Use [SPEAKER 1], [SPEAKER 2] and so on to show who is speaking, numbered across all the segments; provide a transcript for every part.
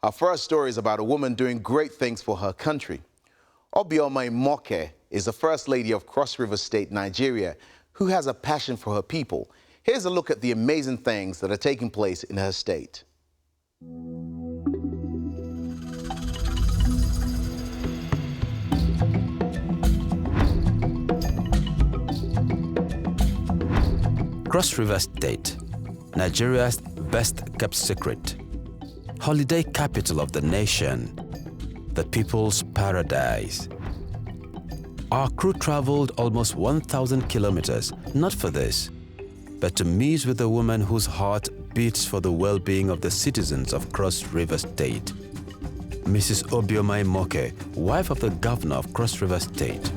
[SPEAKER 1] Our first story is about a woman doing great things for her country. Obioma Imoke is the First Lady of Cross River State, Nigeria, who has a passion for her people. Here's a look at the amazing things that are taking place in her state.
[SPEAKER 2] Cross River State, Nigeria's best-kept secret. Holiday capital of the nation, the people's paradise. Our crew traveled almost 1,000 kilometers, not for this, but to meet with a woman whose heart beats for the well-being of the citizens of Cross River State. Mrs. Obioma Imoke, wife of the governor of Cross River State.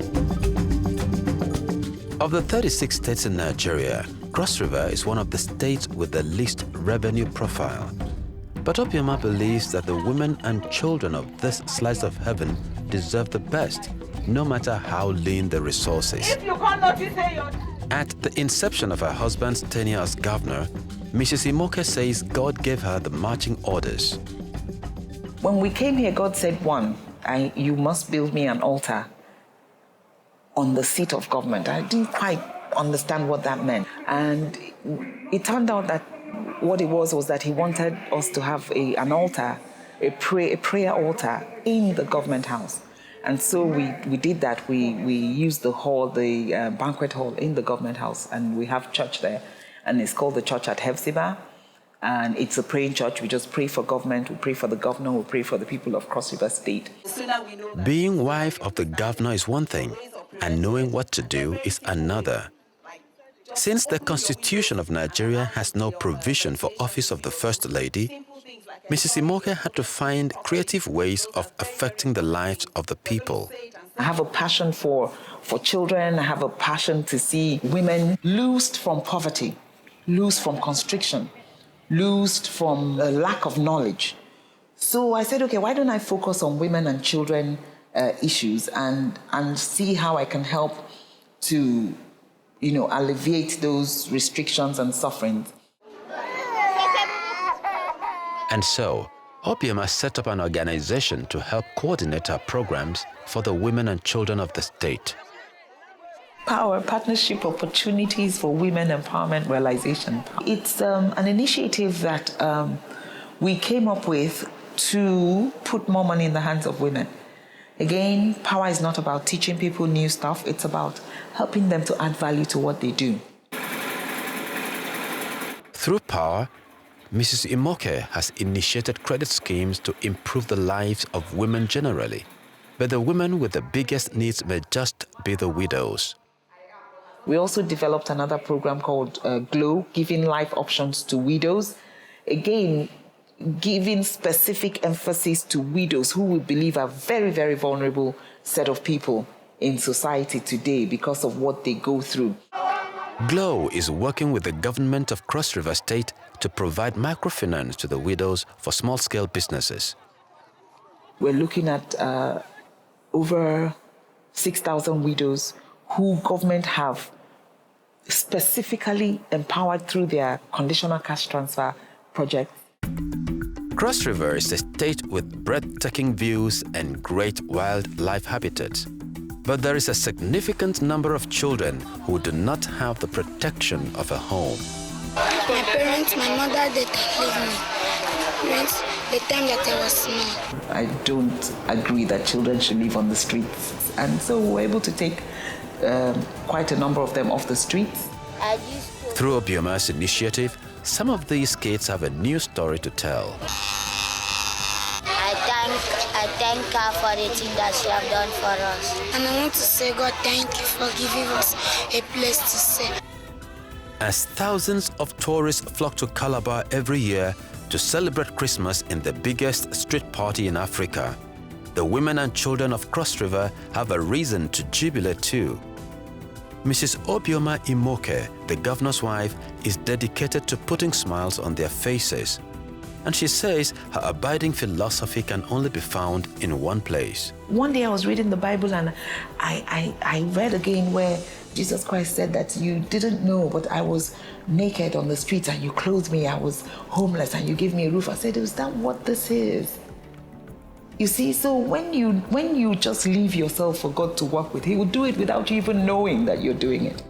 [SPEAKER 2] Of the 36 states in Nigeria, Cross River is one of the states with the least revenue profile. But Obioma believes that the women and children of this slice of heaven deserve the best, no matter how lean the resources.
[SPEAKER 3] If you can't notice
[SPEAKER 2] At the inception of her husband's tenure as governor, Mrs. Imoke says God gave her the marching orders.
[SPEAKER 4] When we came here, God said, one, you must build me an altar on the seat of government. I didn't quite understand what that meant. And it turned out that what it was that he wanted us to have an altar, a prayer altar in the government house. And so we did that. We used the hall, the banquet hall in the government house, and we have church there. And it's called the church at Hefzibah. And it's a praying church. We just pray for government, we pray for the governor, we pray for the people of Cross River State.
[SPEAKER 2] Being wife of the governor is one thing, and knowing what to do is another. Since the Constitution of Nigeria has no provision for office of the First Lady, Mrs. Imoke had to find creative ways of affecting the lives of the people.
[SPEAKER 4] I have a passion for children. I have a passion to see women loosed from poverty, loosed from constriction, loosed from a lack of knowledge. So I said, okay, why don't I focus on women and children issues and see how I can help to alleviate those restrictions and sufferings.
[SPEAKER 2] And so, Obioma set up an organization to help coordinate her programs for the women and children of the state.
[SPEAKER 4] Power, partnership opportunities for women empowerment realization. It's an initiative that we came up with to put more money in the hands of women. Again, power is not about teaching people new stuff, it's about helping them to add value to what they do.
[SPEAKER 2] Through power, Mrs. Imoke has initiated credit schemes to improve the lives of women generally, but the women with the biggest needs may just be the widows.
[SPEAKER 4] We also developed another program called GLOW, Giving Life Options to Widows. Again, giving specific emphasis to widows who we believe are very, very vulnerable set of people in society today because of what they go through.
[SPEAKER 2] GLOW is working with the government of Cross River State to provide microfinance to the widows for small-scale businesses.
[SPEAKER 4] We're looking at over 6,000 widows who government have specifically empowered through their conditional cash transfer project.
[SPEAKER 2] Cross River is a state with breathtaking views and great wildlife habitats. But there is a significant number of children who do not have the protection of a home.
[SPEAKER 5] My parents, my mother, they leave me. Once the time that I was small.
[SPEAKER 4] I don't agree that children should live on the streets. And so we were able to take quite a number of them off the streets.
[SPEAKER 2] Through Obioma's initiative, some of these kids have a new story to tell.
[SPEAKER 6] I thank her for the thing that she have done for us.
[SPEAKER 5] And I want to say, God, thank you for giving us a place to stay.
[SPEAKER 2] As thousands of tourists flock to Calabar every year to celebrate Christmas in the biggest street party in Africa, the women and children of Cross River have a reason to jubilate too. Mrs. Obioma Imoke, the governor's wife, is dedicated to putting smiles on their faces. And she says her abiding philosophy can only be found in one place.
[SPEAKER 4] One day I was reading the Bible and I read again where Jesus Christ said that you didn't know, but I was naked on the streets and you clothed me. I was homeless and you gave me a roof. I said, is that what this is? You see, so when you just leave yourself for God to work with, He will do it without you even knowing that you're doing it.